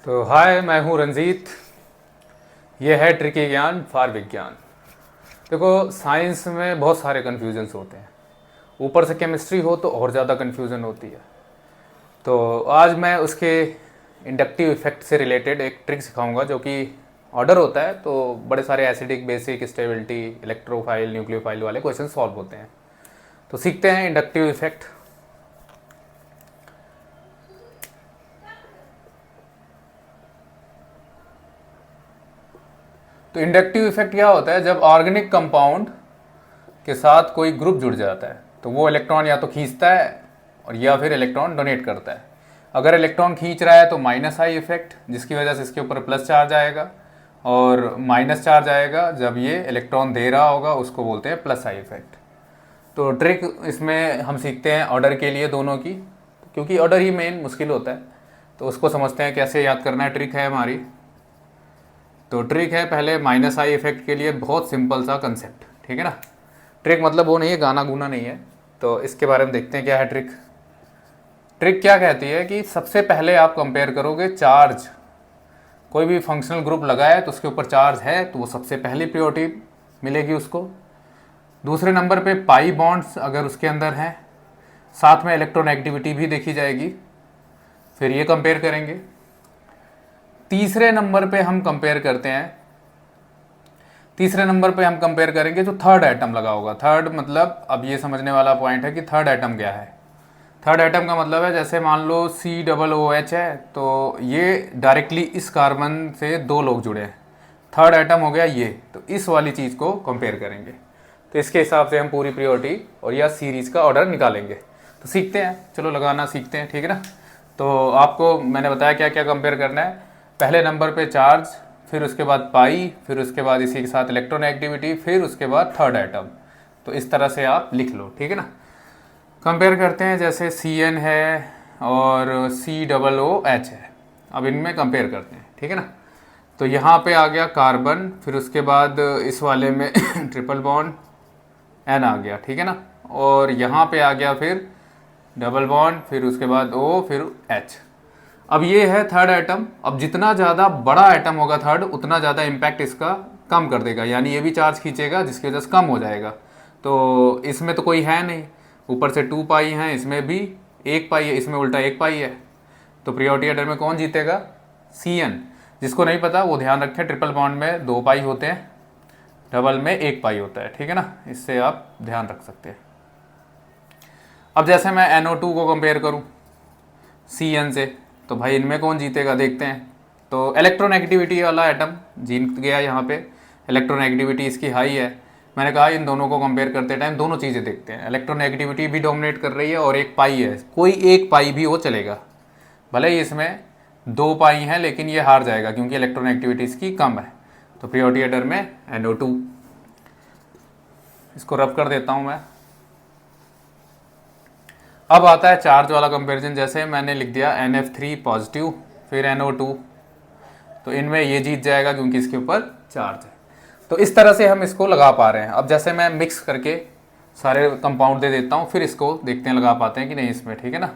तो हाय, मैं हूँ रंजीत। ये है ट्रिकी ज्ञान फॉर विज्ञान। देखो, साइंस में बहुत सारे कन्फ्यूजन्स होते हैं। ऊपर से केमिस्ट्री हो तो और ज़्यादा कन्फ्यूज़न होती है। तो आज मैं उसके इंडक्टिव इफेक्ट से रिलेटेड एक ट्रिक सिखाऊंगा, जो कि ऑर्डर होता है। तो बड़े सारे acidic, basic, stability, electrophile, nucleophile वाले क्वेश्चन सॉल्व होते हैं। तो सीखते हैं इंडक्टिव इफेक्ट। तो इंडक्टिव इफेक्ट क्या होता है? जब ऑर्गेनिक कंपाउंड के साथ कोई ग्रुप जुड़ जाता है तो वो इलेक्ट्रॉन या तो खींचता है और या फिर इलेक्ट्रॉन डोनेट करता है। अगर इलेक्ट्रॉन खींच रहा है तो माइनस आई इफेक्ट, जिसकी वजह से इसके ऊपर प्लस चार्ज आएगा, और माइनस चार्ज आएगा जब ये इलेक्ट्रॉन दे रहा होगा, उसको बोलते हैं प्लस आई इफेक्ट। तो ट्रिक इसमें हम सीखते हैं ऑर्डर के लिए दोनों की, क्योंकि ऑर्डर ही मेन मुश्किल होता है। तो उसको समझते हैं कैसे याद करना है। ट्रिक है हमारी, तो ट्रिक है पहले माइनस आई इफेक्ट के लिए बहुत सिंपल सा कंसेप्ट, ठीक है ना। ट्रिक मतलब वो नहीं है, गाना गुना नहीं है। तो इसके बारे में देखते हैं क्या है ट्रिक। ट्रिक क्या कहती है कि सबसे पहले आप कंपेयर करोगे चार्ज। कोई भी फंक्शनल ग्रुप लगाए तो उसके ऊपर चार्ज है, तो वो सबसे पहली प्रायोरिटी मिलेगी उसको। दूसरे नंबर पे पाई बॉन्ड्स अगर उसके अंदर हैं, साथ में इलेक्ट्रॉन एक्टिविटी भी देखी जाएगी, फिर ये कंपेयर करेंगे। तीसरे नंबर पे हम कंपेयर करते हैं, तीसरे नंबर पे हम कंपेयर करेंगे जो थर्ड एटम लगा होगा। थर्ड मतलब अब ये समझने वाला पॉइंट है कि थर्ड एटम क्या है। थर्ड एटम का मतलब है, जैसे मान लो COOH है, तो ये डायरेक्टली इस कार्बन से दो लोग जुड़े हैं, थर्ड एटम हो गया ये। तो इस वाली चीज़ को कंपेयर करेंगे, तो इसके हिसाब से हम पूरी प्रायोरिटी और या सीरीज़ का ऑर्डर निकालेंगे। तो सीखते हैं, चलो लगाना सीखते हैं, ठीक है ना। तो आपको मैंने बताया क्या क्या कंपेयर करना है। पहले नंबर पे चार्ज, फिर उसके बाद पाई, फिर उसके बाद इसी के साथ इलेक्ट्रॉन एक्टिविटी, फिर उसके बाद थर्ड एटम। तो इस तरह से आप लिख लो, ठीक है ना। कंपेयर करते हैं, जैसे CN है और COOH है। अब इनमें कंपेयर करते हैं, ठीक है ना। तो यहाँ पे आ गया कार्बन, फिर उसके बाद इस वाले में ट्रिपल बॉन्ड N आ गया, ठीक है ना। और यहाँ पे आ गया फिर डबल बॉन्ड, फिर उसके बाद O, फिर H। अब ये है थर्ड एटम। अब जितना ज़्यादा बड़ा एटम होगा थर्ड, उतना ज़्यादा इम्पैक्ट इसका कम कर देगा, यानी ये भी चार्ज खींचेगा, जिसकी वजह से कम हो जाएगा। तो इसमें तो कोई है नहीं, ऊपर से 2 पाई हैं, इसमें भी 1 पाई है, इसमें उल्टा 1 पाई है। तो प्रायोरिटी ऑर्डर में कौन जीतेगा? CN। जिसको नहीं पता वो ध्यान रखें, ट्रिपल बॉन्ड में 2 पाई होते हैं, डबल में 1 पाई होता है, ठीक है ना। इससे आप ध्यान रख सकते हैं। अब जैसे मैं NO2 को कंपेयर करूँ CN से, तो भाई इनमें कौन जीतेगा देखते हैं। तो इलेक्ट्रॉन एक्टिविटी वाला एटम जीत गया यहाँ पे, इलेक्ट्रॉन एक्टिविटी इसकी हाई है। मैंने कहा इन दोनों को कंपेयर करते टाइम दोनों चीज़ें देखते हैं। इलेक्ट्रॉन एक्टिविटी भी डोमिनेट कर रही है और 1 पाई है, कोई 1 पाई भी वो चलेगा, भले ही इसमें 2 पाई हैं, लेकिन ये हार जाएगा क्योंकि इलेक्ट्रॉन एक्टिविटी इसकी कम है। तो प्रायोरिटी ऑर्डर में NO2। इसको रब कर देता हूँ मैं। अब आता है चार्ज वाला कंपैरिजन। जैसे मैंने लिख दिया NF3 पॉजिटिव, फिर NO2, तो इनमें ये जीत जाएगा क्योंकि इसके ऊपर चार्ज है। तो इस तरह से हम इसको लगा पा रहे हैं। अब जैसे मैं मिक्स करके सारे कंपाउंड दे देता हूँ, फिर इसको देखते हैं लगा पाते हैं कि नहीं इसमें, ठीक है ना।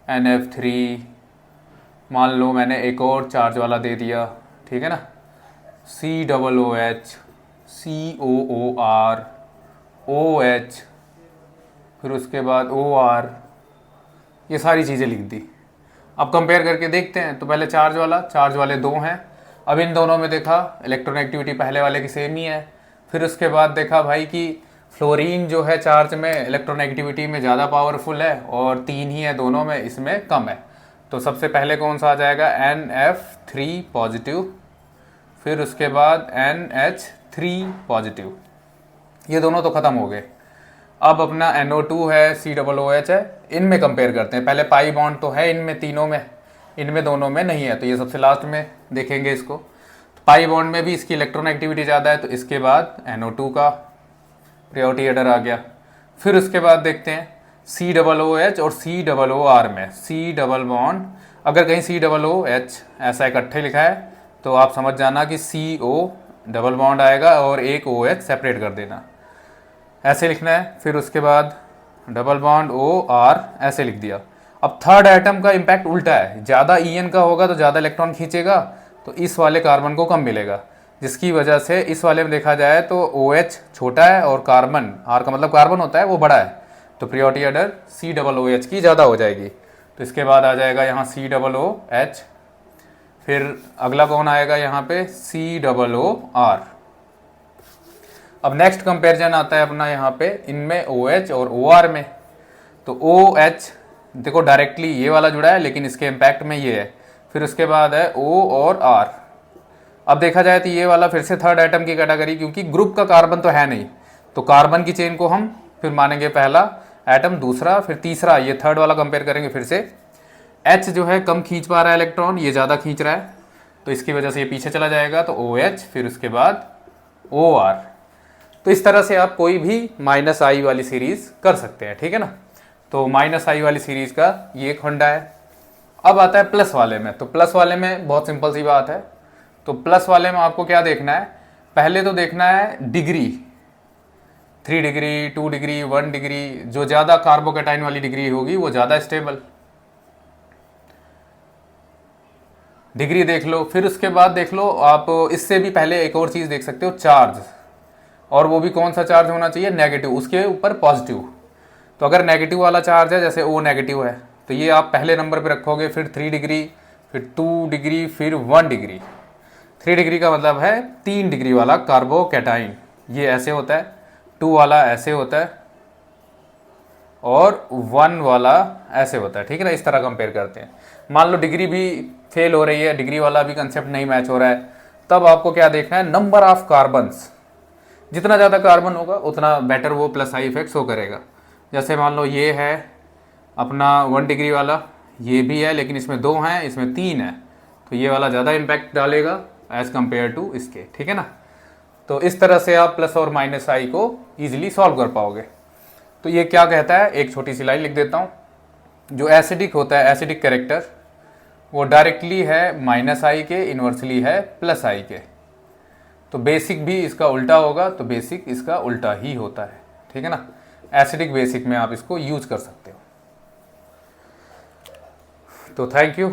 NF3, मान लो मैंने एक और चार्ज वाला दे दिया, ठीक है ना, COOH, COOR, OH, फिर उसके बाद OR, ये सारी चीज़ें लिख दी। अब कंपेयर करके देखते हैं। तो पहले चार्ज वाले 2 हैं। अब इन दोनों में देखा इलेक्ट्रॉन एक्टिविटी पहले वाले की सेम ही है। फिर उसके बाद देखा भाई कि फ्लोरीन जो है चार्ज में, इलेक्ट्रॉन एक्टिविटी में ज़्यादा पावरफुल है, और 3 ही है दोनों में, इसमें कम है। तो सबसे पहले कौन सा आ जाएगा? NF3 पॉजिटिव, फिर उसके बाद NH3 पॉजिटिव। ये दोनों तो ख़त्म हो गए। अब अपना NO2 है, COOH है, इनमें कंपेयर करते हैं। पहले पाई बॉन्ड तो है इनमें तीनों में, इनमें दोनों में नहीं है, तो ये सबसे लास्ट में देखेंगे इसको। तो पाई बॉन्ड में भी इसकी इलेक्ट्रॉन एक्टिविटी ज़्यादा है, तो इसके बाद NO2 का प्रायोरिटी ऑर्डर आ गया। फिर उसके बाद देखते हैं COOH और COOR में C डबल बॉन्ड, अगर कहीं COOH ऐसा इकट्ठे लिखा है तो आप समझ जाना कि CO डबल बॉन्ड आएगा और एक OH सेपरेट कर देना, ऐसे लिखना है। फिर उसके बाद डबल बॉन्ड OR ऐसे लिख दिया। अब थर्ड एटम का इम्पैक्ट उल्टा है, ज़्यादा ईएन का होगा तो ज़्यादा इलेक्ट्रॉन खींचेगा, तो इस वाले कार्बन को कम मिलेगा, जिसकी वजह से इस वाले में देखा जाए तो OH छोटा है और कार्बन, R का मतलब कार्बन होता है, वो बड़ा है, तो प्रियोरिटी ऑर्डर COOH की ज़्यादा हो जाएगी। तो इसके बाद आ जाएगा यहाँ COOH, फिर अगला कौन आएगा यहाँ पे COOR। अब नेक्स्ट कंपैरिजन आता है अपना यहाँ पे इनमें OH और OR में। तो OH देखो डायरेक्टली ये वाला जुड़ा है, लेकिन इसके इम्पैक्ट में ये है। फिर उसके बाद है O और R। अब देखा जाए तो ये वाला फिर से थर्ड एटम की कैटेगरी, क्योंकि ग्रुप का कार्बन तो है नहीं, तो कार्बन की चेन को हम फिर मानेंगे पहला एटम, दूसरा, फिर तीसरा, ये थर्ड वाला कंपेयर करेंगे फिर से। H जो है कम खींच पा रहा है इलेक्ट्रॉन, ये ज़्यादा खींच रहा है, तो इसकी वजह से ये पीछे चला जाएगा, तो OH, फिर उसके बाद OR। तो इस तरह से आप कोई भी -I वाली सीरीज कर सकते हैं, ठीक है ना। तो -I वाली सीरीज का ये एक फंडा है। अब आता है प्लस वाले में। तो प्लस वाले में बहुत सिंपल सी बात है। तो प्लस वाले में आपको क्या देखना है, पहले तो देखना है डिग्री, 3 डिग्री, 2 डिग्री, 1 डिग्री, जो ज़्यादा कार्बोकैटाइन वाली डिग्री होगी वो ज़्यादा स्टेबल डिग्री देख लो। फिर उसके बाद देख लो आप, इससे भी पहले एक और चीज़ देख सकते हो, चार्ज, और वो भी कौन सा चार्ज होना चाहिए, नेगेटिव, उसके ऊपर पॉजिटिव। तो अगर नेगेटिव वाला चार्ज है, जैसे O नेगेटिव है, तो ये आप पहले नंबर पे रखोगे, फिर 3 डिग्री, फिर 2 डिग्री, फिर 1 डिग्री। 3 डिग्री का मतलब है 3 डिग्री वाला कार्बोकैटाइन, ये ऐसे होता है, 2 वाला ऐसे होता है, और 1 वाला ऐसे होता है, ठीक है ना। इस तरह कंपेयर करते हैं। मान लो डिग्री भी फेल हो रही है, डिग्री वाला भी कंसेप्ट नहीं मैच हो रहा है, तब आपको क्या देखना है, नंबर ऑफ कार्बन्स, जितना ज़्यादा कार्बन होगा उतना बेटर वो +I इफेक्ट शो करेगा। जैसे मान लो ये है अपना 1 डिग्री वाला, ये भी है, लेकिन इसमें 2 हैं, इसमें 3 है, तो ये वाला ज़्यादा इम्पैक्ट डालेगा एज़ कम्पेयर टू इसके, ठीक है ना। तो इस तरह से आप प्लस और -I को ईजिली सॉल्व कर पाओगे। तो ये क्या कहता है, एक छोटी सी लाइन लिख देता हूँ। जो एसिडिक होता है, एसिडिक कैरेक्टर, वो डायरेक्टली है -I के, इन्वर्सली है +I के। तो बेसिक भी इसका उल्टा होगा, तो बेसिक इसका उल्टा ही होता है, ठीक है ना। एसिडिक बेसिक में आप इसको यूज कर सकते हो। तो थैंक यू।